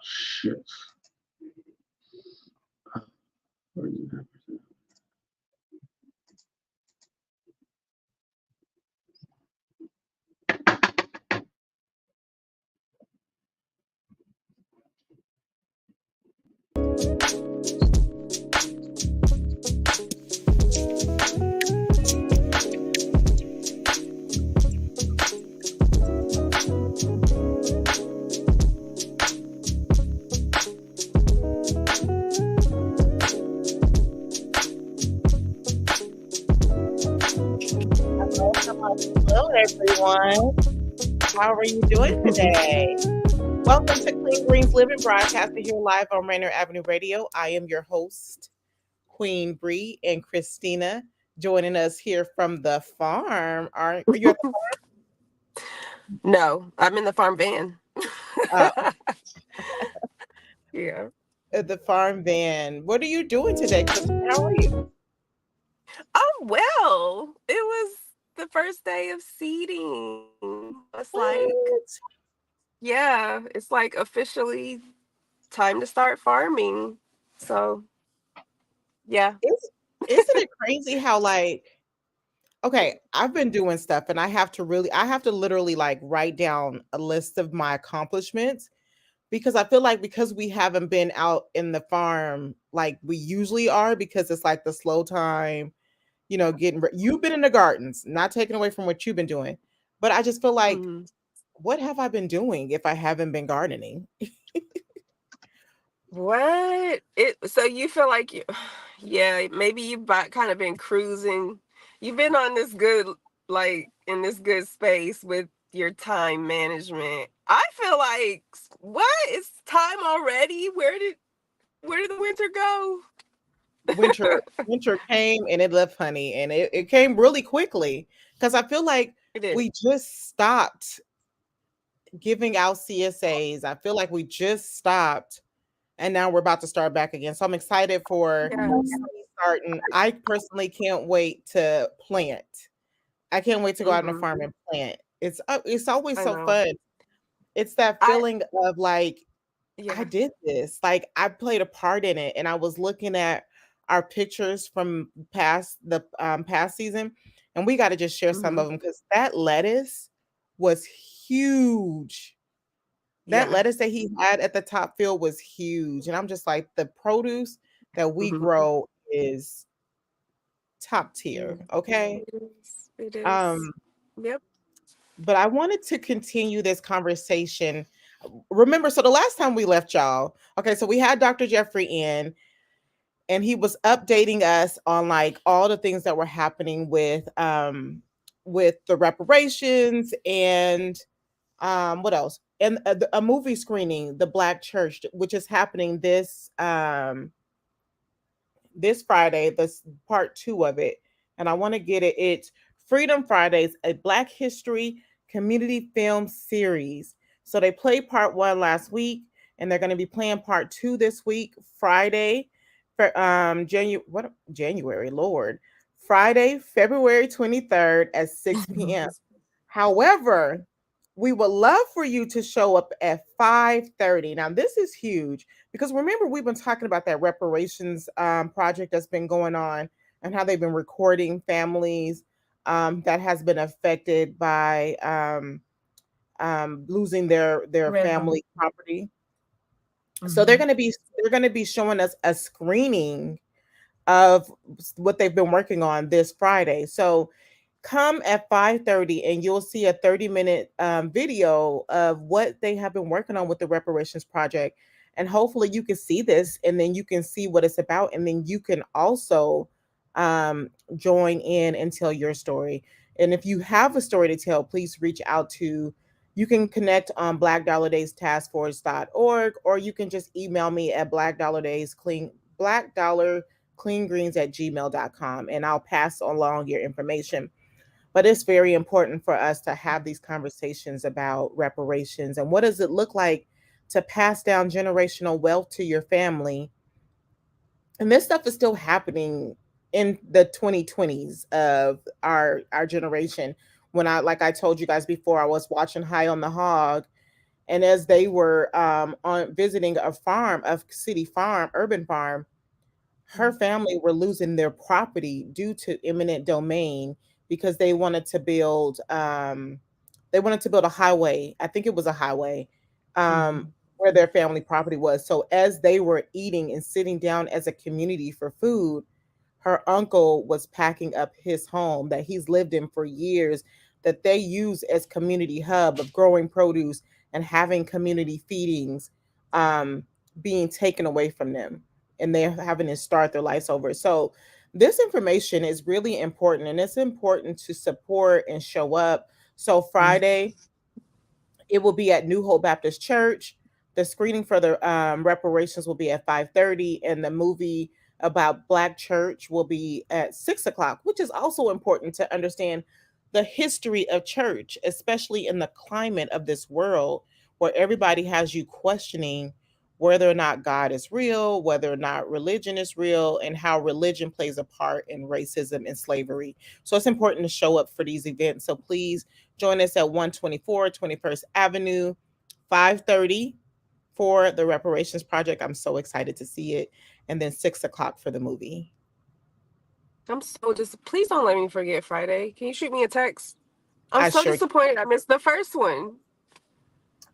Shit. Where you at? Hello, everyone. How are you doing today? Welcome to Clean Greens Living, broadcasting here live on Rainier Avenue Radio. I am your host, Queen Bri and Christina, joining us here from the farm. Are you No, I'm in the farm van. uh, Yeah. at the farm van? What are you doing today, Christina? How are you? Oh, well, it was the first day of seeding. It's like, What? yeah, it's like officially time to start farming. So, yeah. Isn't it crazy how okay, I've been doing stuff and I have to literally like write down a list of my accomplishments because I feel like because we haven't been out in the farm like we usually are because it's like the slow time, you've been in the gardens, not taking away from what you've been doing, but I just feel like Mhm. what have I been doing if I haven't been gardening? What? So you feel like yeah, maybe you've kind of been cruising. You've been on this good, like in this good space with your time management. I feel like what? It's time already? Where did the winter go? Winter came and it left, honey, and it came really quickly because I feel like It did. we just stopped giving out CSAs. I feel like we just stopped and now we're about to start back again. So I'm excited for Yes. starting. I personally can't wait to plant. I can't wait to go out on the Mm-hmm. farm and plant. It's always I so know. fun. It's that I feeling of like I yeah. did this. Like I played a part in it and I was looking at our pictures from past season and we got to just share some Mm-hmm. of them cuz that lettuce was huge. That Yeah. lettuce that he had at the top field was huge, and I'm just like, the produce that we Mm-hmm. grow is top Yeah. tier, okay? It is. It is. Um, Yep. but I wanted to continue this conversation. Remember, so the last time we left y'all, okay, so we had Dr. Jeffrey in, and he was updating us on like all the things that were happening with the reparations and what else? And a movie screening, The Black Church, which is happening this Friday, this part 2 of it. And I want to get it. It's Freedom Fridays, a Black History community film series. So they played part 1 last week and they're going to be playing part 2 this week, Friday, for January, Lord. Friday, February 23rd at 6 p.m. However, we would love for you to show up at 5:30. Now, this is huge because remember we've been talking about that reparations project that's been going on and how they've been recording families that has been affected by losing their Random. family property. So Mm-hmm. they're going to be showing us a screening of what they've been working on this Friday. So come at 5:30 and you'll see a 30-minute video of what they have been working on with the reparations project. And hopefully you can see this and then you can see what it's about. And then you can also join in and tell your story. And if you have a story to tell, please reach out to, you can connect on blackdollardays.taskforce.org, or you can just email me at blackdollarcleangreens@gmail.com and I'll pass along your information. But it's very important for us to have these conversations about reparations and what does it look like to pass down generational wealth to your family. And this stuff is still happening in the 2020s of our generation. When I, like I told you guys before, I was watching High on the Hog And as they were on visiting a farm, a city farm, urban farm, her family were losing their property due to eminent domain because they wanted to build a highway. I think it was a highway um, Mhm. where their family property was. So as they were eating and sitting down as a community for food, her uncle was packing up his home that he's lived in for years, that they use as community hub of growing produce and having community feedings, um, being taken away from them, and they're having to start their lives over. So this information is really important, and it's important to support and show up. So Mhm. Friday, it will be at New Hope Baptist Church. The screening for the reparations will be at 5:30, and the movie about Black Church will be at 6 o'clock, which is also important to understand the history of church, especially in the climate of this world where everybody has you questioning whether or not God is real, whether or not religion is real, and how religion plays a part in racism and slavery. So it's important to show up for these events. So please join us at 124 21st Avenue, 5:30 for the Reparations Project. I'm so excited to see it. And then 6 o'clock for the movie. I'm so just please don't let me forget Friday. Can you shoot me a text? I'm I so sure disappointed I missed the first one.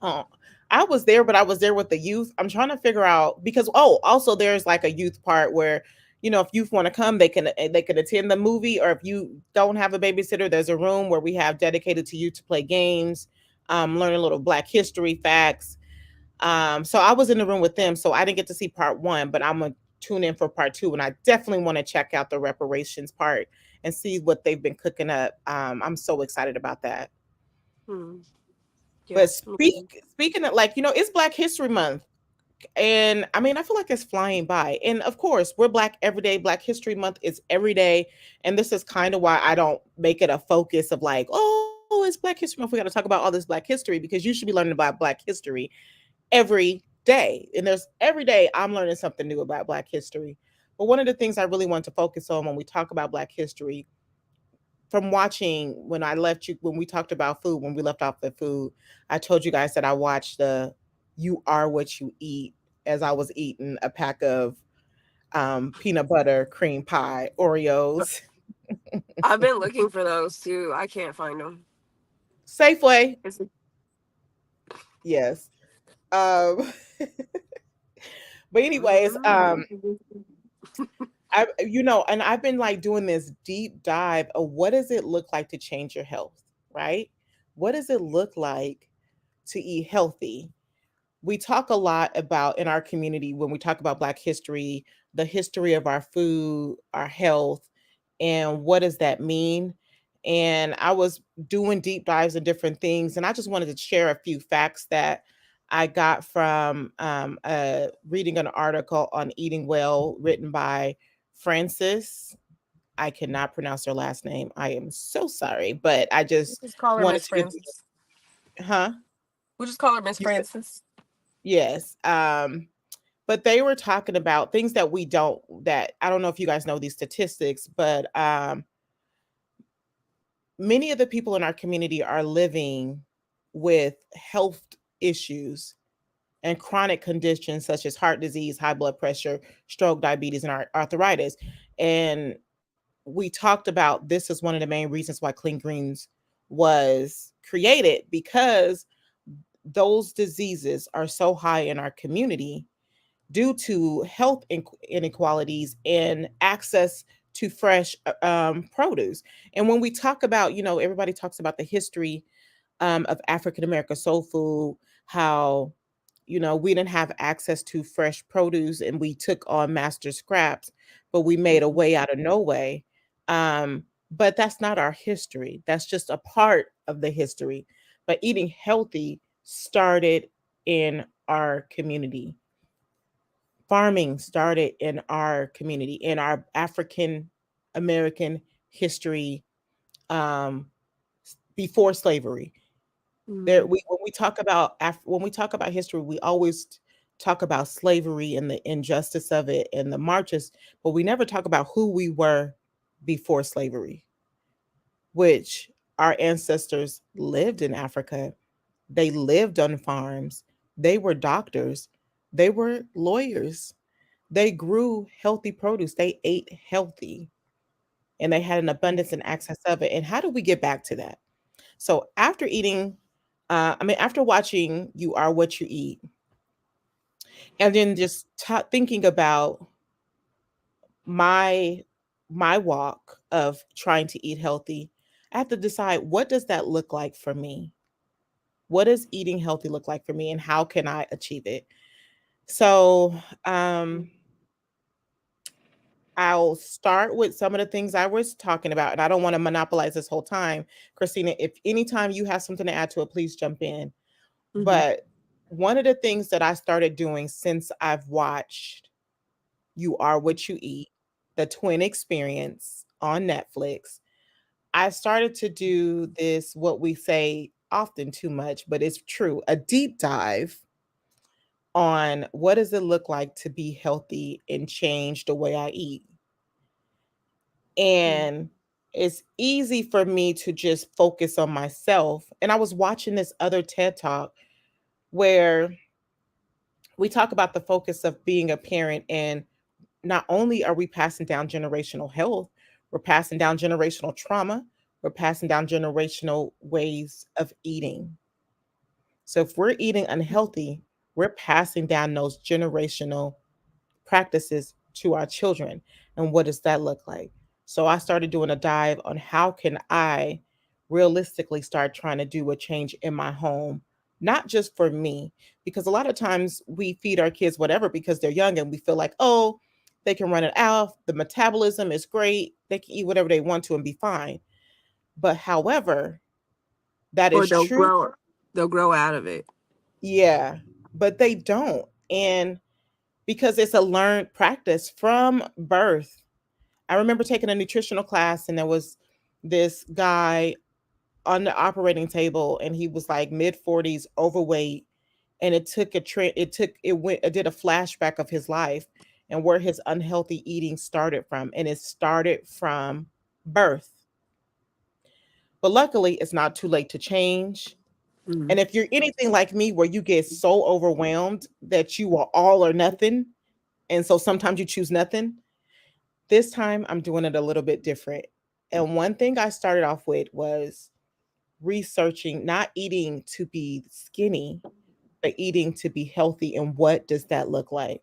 Oh, I was there, but I was there with the youth. I'm trying to figure out because also there's like a youth part where if youth want to come, they can attend the movie, or if you don't have a babysitter, there's a room where we have dedicated to you to play games, learn a little Black history facts. So I was in the room with them, so I didn't get to see part one, but I'm gonna tune in for part two, and I definitely want to check out the reparations part and see what they've been cooking up. I'm so excited about that. Hmm. Yeah, But me too. speaking of, like, it's Black History Month. And I mean, I feel like it's flying by. And of course, we're Black every day. Black History Month is every day. And this is kind of why I don't make it a focus of like, oh, it's Black History Month. We got to talk about all this Black history, because you should be learning about Black history every day. And there's every day I'm learning something new about Black history. But one of the things I really want to focus on when we talk about Black history, from watching when we talked about food, when we left off the food, I told you guys that I watched the You Are What You Eat as I was eating a pack of peanut butter cream pie Oreos. I've been looking for those too. I can't find them. Safeway, It's yes. Um, but anyways, and I've been like doing this deep dive of what does it look like to change your health, right? What does it look like to eat healthy? We talk a lot about in our community when we talk about Black history, the history of our food, our health, and what does that mean? And I was doing deep dives in different things, and I just wanted to share a few facts that I got from reading an article on eating well written by Frances. I cannot pronounce her last name. I am so sorry, but I we'll just just call her wanted Miss to give Francis. you, huh? We'll just call her Miss Francis. Yes. But they were talking about things that we don't that I don't know if you guys know these statistics, but many of the people in our community are living with health issues and chronic conditions such as heart disease, high blood pressure, stroke, diabetes, and arthritis. And we talked about this is one of the main reasons why Clean Greens was created, because those diseases are so high in our community due to health inequalities and access to fresh produce. And when we talk about, everybody talks about the history of African American soul food, how, we didn't have access to fresh produce and we took on master scraps, but we made a Mhm. way out of no way. But that's not our history. That's just a part of the history. But eating healthy started in our community. Farming started in our community, in our African American history, um, before slavery. There, Mhm. when we talk about history, we always talk about slavery and the injustice of it and the marches, but we never talk about who we were before slavery, which our ancestors lived in Africa. They lived on farms. They were doctors. They were lawyers. They grew healthy produce. They ate healthy and they had an abundance and access of it. And how do we get back to that? So after eating, after watching You Are What You Eat, and then just thinking about my my walk of trying to eat healthy, I have to decide, what does that look like for me? What does eating healthy look like for me, and how can I achieve it? So, I'll start with some of the things I was talking about, and I don't want to monopolize this whole time. Christina, if anytime you have something to add to it, please jump in. Mhm. But one of the things that I started doing since I've watched You Are What You Eat, the twin experience on Netflix, I started to do this, what we say often too much, but it's true, a deep dive on what does it look like to be healthy and change the way I eat. Mm. And it's easy for me to just focus on myself. And I was watching this other TED talk where we talk about the focus of being a parent, and not only are we passing down generational health, we're passing down generational trauma, we're passing down generational ways of eating. So if we're eating unhealthy, we're passing down those generational practices to our children. And what does that look like? So I started doing a dive on how can I realistically start trying to do a change in my home, not just for me, because a lot of times we feed our kids whatever because they're young and we feel like, oh, they can run it out, the metabolism is great, they can eat whatever they want to and be fine. But however, that Or is true. they'll grow out of it. Yeah, but they don't. And because it's a learned practice from birth. I remember taking a nutritional class and there was this guy on the operating table and he was like mid 40s, overweight, and it took a trend it did a flashback of his life and where his unhealthy eating started from, and it started from birth. But luckily it's not too late to change. Mhm. And if you're anything like me where you get so overwhelmed that you are all or nothing, and so sometimes you choose nothing, this time I'm doing it a little bit different. And one thing I started off with was researching not eating to be skinny, but eating to be healthy. And what does that look like?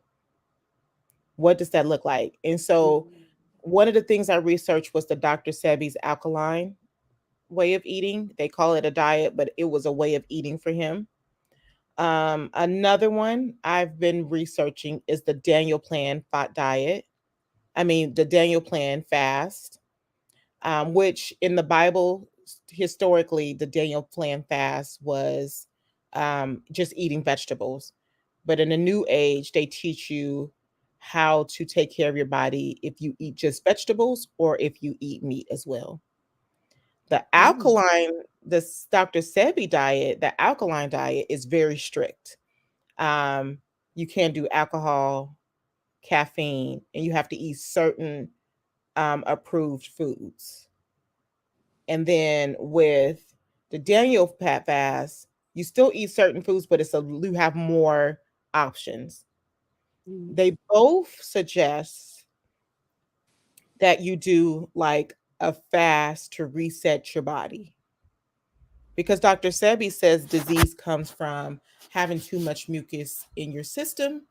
What does that look like? And so one of the things I researched was the Dr. Sebi's alkaline way of eating. They call it a diet, but it was a way of eating for him. Another one I've been researching is the Daniel Plan fat diet. The Daniel Plan fast, which in the Bible, historically, the Daniel Plan fast was just eating vegetables. But in the New Age, they teach you how to take care of your body if you eat just vegetables or if you eat meat as well. The Mhm. alkaline, this Dr. Sebi diet, the alkaline diet is very strict. Um, you can't do alcohol, caffeine, and you have to eat certain approved foods. And then with the Daniel Pat fast, you still eat certain foods, but you have more options. Mhm. They both suggest that you do like a fast to reset your body. Because Dr. Sebi says disease comes from having too much mucus in your system.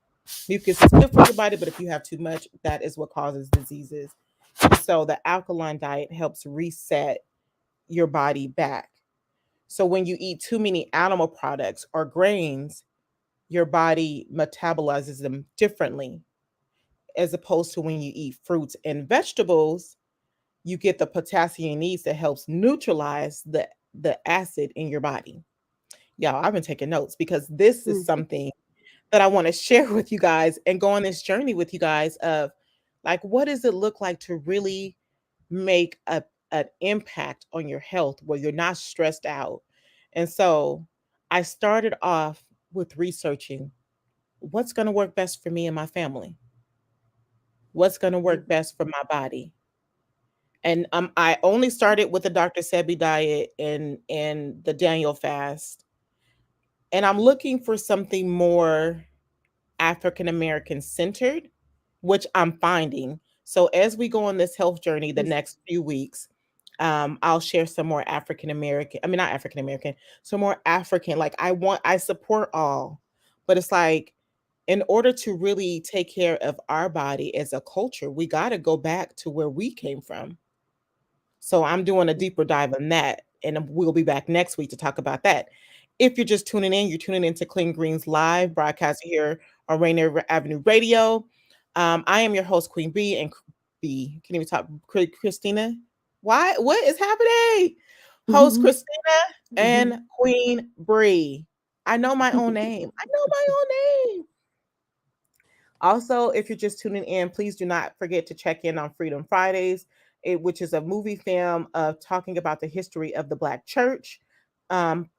Mucus is good for your body, but if you have too much, that is what causes diseases. And so the alkaline diet helps reset your body back. So when you eat too many animal products or grains, your body metabolizes them differently, as opposed to when you eat fruits and vegetables, you get the potassium needs that helps neutralize the acid in your body. Y'all, I've been taking notes because this is Mhm. something that I want to share with you guys and go on this journey with you guys of like, what does it look like to really make an impact on your health where you're not stressed out? And so I started off with researching what's going to work best for me and my family, what's going to work best for my body. And I only started with the Dr. Sebi diet and the Daniel fast. And I'm looking for something more African American centered, which I'm finding. So as we go on this health journey the next few weeks, I'll share some more African American. I mean, not African American, some more African. Like I support all, but it's like in order to really take care of our body as a culture, we got to go back to where we came from. So I'm doing a deeper dive on that, and we'll be back next week to talk about that. If you're just tuning in, you're tuning into Clean Greens Live, broadcasting here on Rainier Avenue Radio. I am your host, Queen B, and B. Can you talk, Christina? Why? What is happening? Host Christina and Queen Bri. I know my own name. I know my own name. Also, if you're just tuning in, please do not forget to check in on Freedom Fridays, which is a movie film of talking about the history of the Black church, um,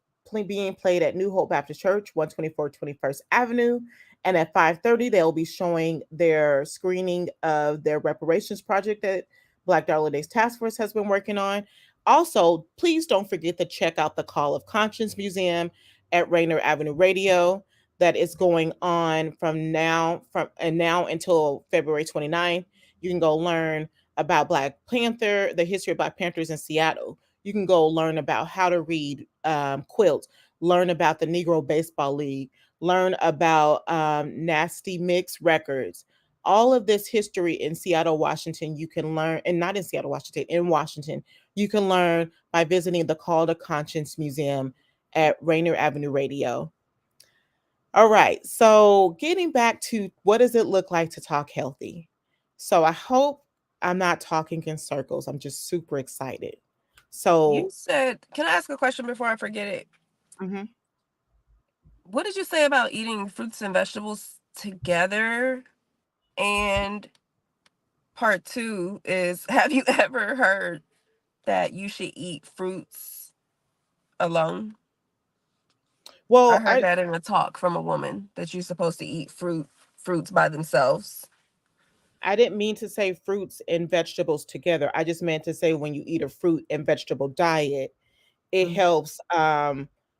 being played at New Hope Baptist Church, 124 21st Avenue. And at 5:30, they'll be showing their screening of their reparations project that Black Dollar Days Task Force has been working on. Also, please don't forget to check out the Call of Conscience Museum at Rainier Avenue Radio that is going on from now until February 29th. You can go learn about Black Panther, the history of Black Panthers in Seattle. You can go learn about how to read quilts, learn about the Negro Baseball League, learn about Nasty Mix Records. All of this history in Seattle, Washington, you can learn, and not in Seattle, Washington, in Washington, you can learn by visiting the Call to Conscience Museum at Rainier Avenue Radio. All right. So getting back to what does it look like to talk healthy? So I hope I'm not talking in circles. I'm just super excited. You So said, can I ask a question before I forget it? mhm. What did you say about eating fruits and vegetables together? And part two is, have you ever heard that you should eat fruits alone? I Well, heard that in a talk from a woman that you're supposed to eat fruits by themselves. I didn't mean to say fruits and vegetables together. I just meant to say when you eat a fruit and vegetable diet, it Mm. helps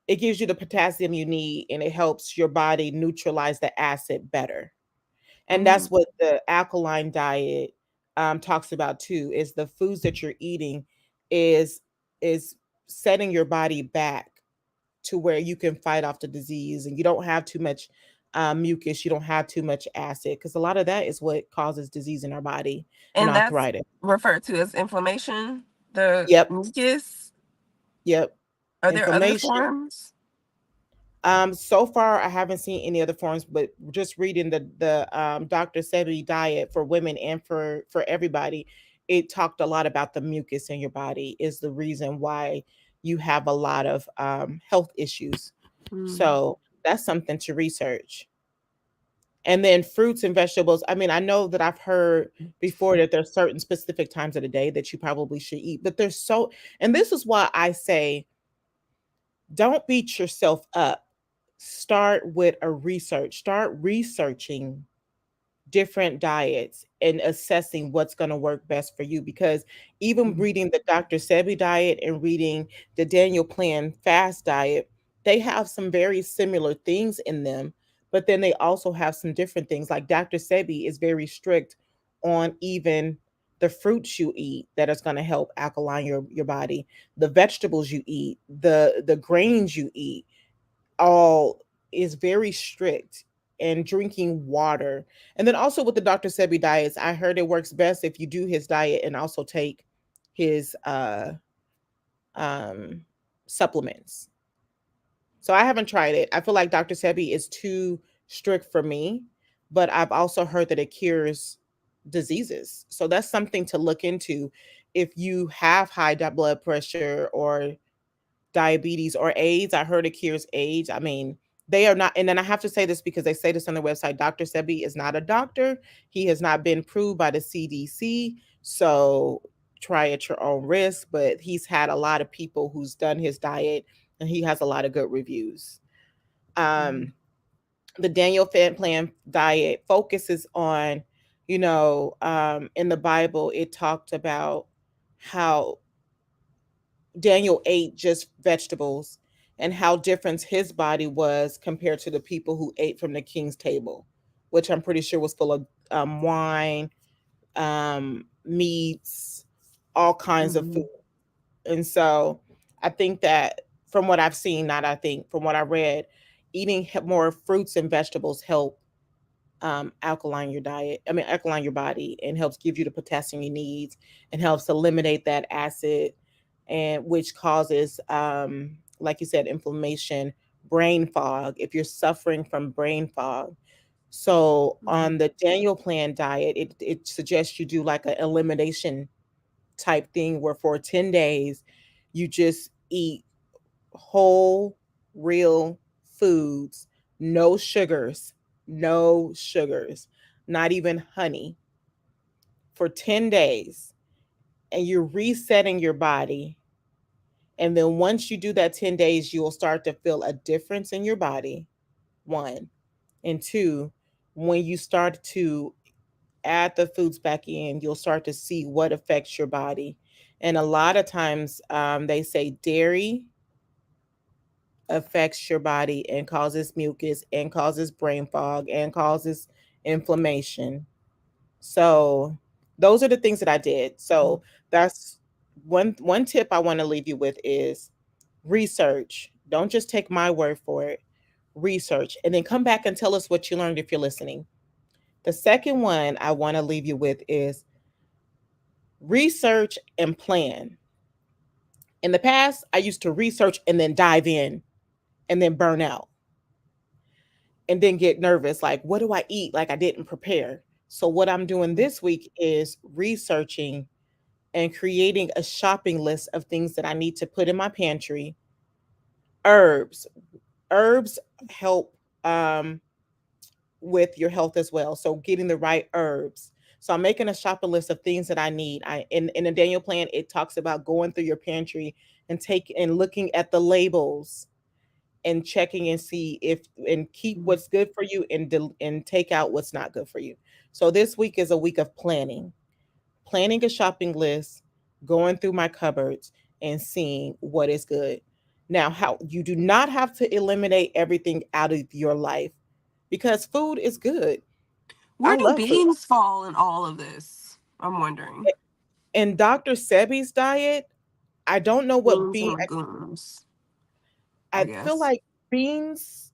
it gives you the potassium you need and it helps your body neutralize the acid better. And Mm. that's what the alkaline diet talks about too, is the foods that you're eating is is setting your body back to where you can fight off the disease and you don't have too much mucus, you don't have too much acid, because a lot of that is what causes disease in our body and And that's arthritis. referred to as inflammation, the Yep, mucus. yep. Are there other Inflammation. forms? So far I haven't seen any other forms, but just reading the Dr. Sebi diet for women and for everybody, it talked a lot about the mucus in your body is the reason why you have a lot of health issues. Mm. So that's something to research. And then fruits and vegetables. I mean, I know that I've heard before that there's certain specific times of the day that you probably should eat, but there's so, and this is why I say don't beat yourself up. Start with a research. Start researching different diets and assessing what's going to work best for you, because even Mm. reading the Dr. Sebi diet and reading the Daniel Plan fast diet, they have some very similar things in them, but then they also have some different things. Like Dr. Sebi is very strict on even the fruits you eat that is going to help alkaline your body, the vegetables you eat, the grains you eat, all is very strict, and drinking water. And then also with the Dr. Sebi diets, I heard it works best if you do his diet and also take his um supplements. So I haven't tried it. I feel like Dr. Sebi is too strict for me, but I've also heard that it cures diseases. So that's something to look into if you have high blood pressure or diabetes or AIDS. I heard it cures AIDS. I mean, they are not, and then I have to say this because they say this on their website. Dr. Sebi is not a doctor. He has not been approved by the CDC. So try at your own risk. But he's had a lot of people who's done his diet and he has a lot of good reviews. Mm. Um, the Daniel Plan diet focuses on, in the Bible, it talked about how Daniel ate just vegetables. and how different his body was compared to the people who ate from the king's table, which I'm pretty sure was full of wine, meats, all kinds of food. Mhm. And so I think that from what I've seen, not I think, from what I read, eating more fruits and vegetables help alkaline your diet. I mean, alkaline your body and helps give you the potassium you need and helps eliminate that acid, and which causes, like you said, inflammation, brain fog. If you're suffering from brain fog, so Mhm. on the Daniel Plan diet, it suggests you do like an elimination type thing where for 10 days you just eat whole, real foods, no sugars, no sugars, not even honey for 10 days. And you're resetting your body. And then once you do that 10 days, you will start to feel a difference in your body. One. And two, when you start to add the foods back in, you'll start to see what affects your body. And a lot of times they say dairy affects your body and causes mucus and causes brain fog and causes inflammation. So those are the things that I did. So that's one tip I want to leave you with is research. Don't just take my word for it. Research and then come back and tell us what you learned if you're listening. The second one I want to leave you with is research and plan. In the past, I used to research and then dive in and then burn out and then get nervous like, what do I eat? Like I didn't prepare. So, what I'm doing this week is researching and creating a shopping list of things that I need to put in my pantry. Herbs. Herbs help with your health as well. So, getting the right herbs. So I'm making a shopping list of things that I need. In the Daniel Plan, it talks about going through your pantry and looking at the labels and checking and see if and keep Mhm. what's good for you and take out what's not good for you. So this week is a week of planning a shopping list, going through my cupboards and seeing what is good. Now, how you do not have to eliminate everything out of your life because food is good. I Where do love food. beans fall in all of this? I'm wondering. In Dr. Sebi's diet, I don't know what Beans and bean. legumes, I I feel guess. like beans.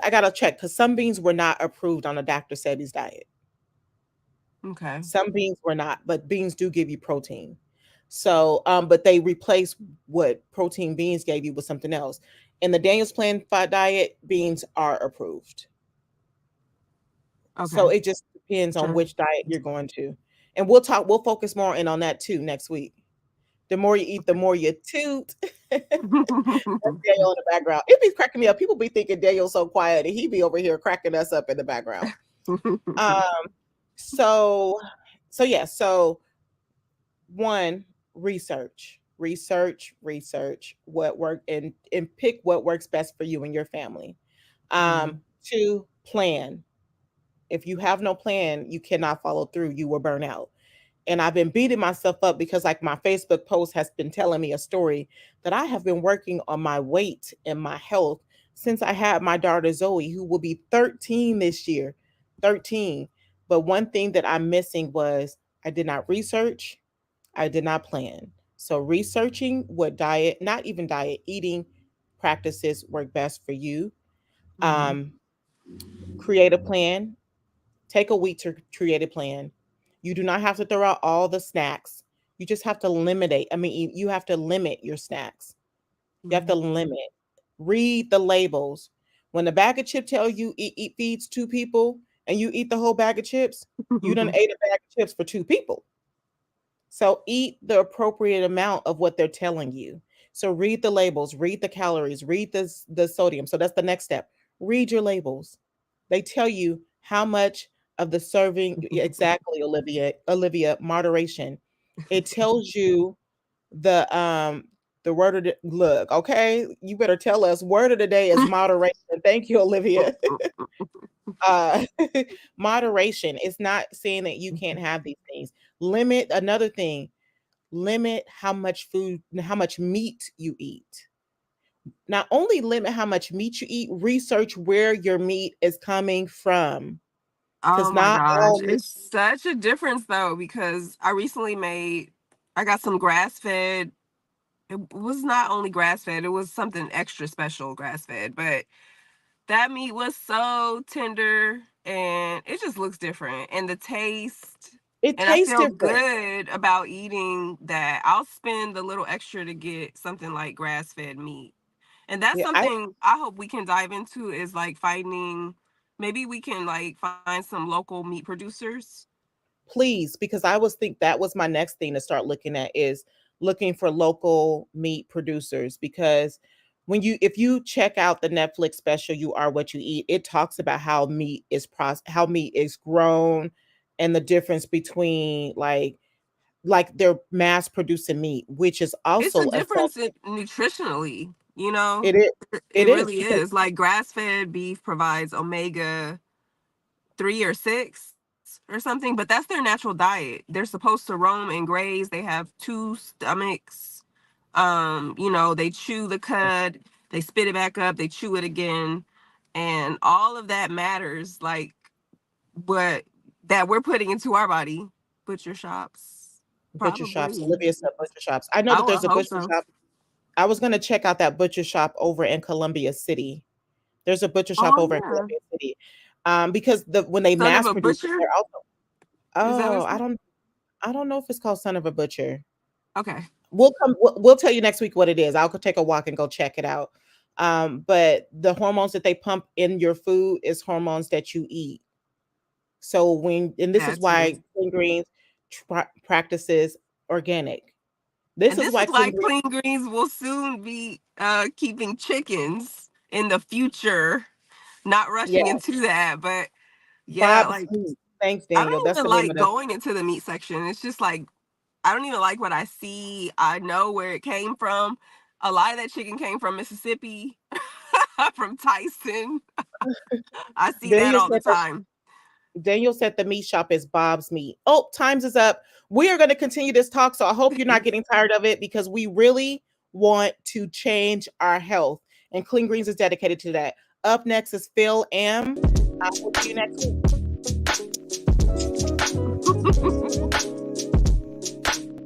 I gotta check because some beans were not approved on the Dr. Sebi's diet. Okay. Some beans were not, but beans do give you protein. So, but they replaced what protein beans gave you with something else. In the Daniel's Plan diet, beans are approved. So Okay. it just depends on Sure. which diet you're going to. And we'll focus more in on that too next week. The more you eat, the more you toot. That's Daniel in the background. It be cracking me up. People be thinking Daniel's so quiet, and he be over here cracking us up in the background. Um, so, so yeah. So one, research what work and pick what works best for you and your family. Mhm. Two, plan. If you have no plan, you cannot follow through. You will burn out. And I've been beating myself up because like my Facebook post has been telling me a story that I have been working on my weight and my health since I had my daughter Zoe, who will be 13 this year. 13. But one thing that I'm missing was I did not research, I did not plan. So researching what diet, not even diet, eating practices work best for you. Mhm. Um, create a plan. Take a week to create a plan. You do not have to throw out all the snacks. You just have to limit. I mean, you have to limit your snacks. You have to Mhm. limit. Read the labels. When the bag of chips tell you eat feeds two people and you eat the whole bag of chips, you done ate a bag of chips for two people. So eat the appropriate amount of what they're telling you. So read the labels, read the calories, read the sodium. So that's the next step. Read your labels. They tell you how much of the serving exactly, Olivia, moderation. It tells you the word of the look, okay? You better tell us word of the day is moderation. Thank you, Olivia. uh Moderation is not saying that you can't have these things. Limit another thing, limit how much food, how much meat you eat. not only limit how much meat you eat, research where your meat is coming from. Oh Because my not gosh. all meat, It's such a difference though, because I got some grass fed. It was not only grass fed, it was something extra special grass fed, but that meat was so tender and it just looks different. And the taste, it and I tastes feel different. good about eating that. I'll spend a little extra to get something like grass fed meat. And that's Yeah, I something I hope we can dive into, is like finding, maybe we can like find some local meat producers. please, because I was think that was my next thing to start looking at is looking for local meat producers because if you check out the Netflix special You Are What You Eat, it talks about how meat is grown and the difference between like they're mass producing meat, which is It's a also difference in nutritionally, you know? it is it It is really because is. Like grass fed beef provides omega 3 or 6 or something, but that's their natural diet. They're supposed to roam and graze. They have two stomachs. They chew the cud, they spit it back up, they chew it again, and all of that matters. Like what that we're putting into our body. Butcher shops, butcher shops. probably. Olivia said butcher shops. I know I that would there's a hope butcher so. shop. I was gonna check out that butcher shop over in Columbia City. There's a butcher shop Oh over in yeah, Columbia City. Because when they son of mass a produce it, butcher. they're also Is that what it's called? I don't know if it's called Son of a Butcher. Okay, We'll tell you next week what it is. I'll go take a walk and go check it out. But the hormones that they pump in your food is hormones that you eat. So and this is that's it. why Clean Greens practices organic. This And is this why is Clean why Greens Clean Greens will soon be keeping chickens in the future, not yeah, rushing into that. But yeah, Bob's like Meat. Thanks, I Daniel. don't That's even the name like of the going into the meat section. It's just like I don't even like what I see. I know where it came from. A lot of that chicken came from Mississippi, from Tyson. I see that Daniel all the said that time. Daniel said the meat shop is Bob's Meat. Oh, times is up. We are going to continue this talk, so I hope you're not getting tired of it because we really want to change our health, and Clean Greens is dedicated to that. Up next is Phil M. I will see you next week.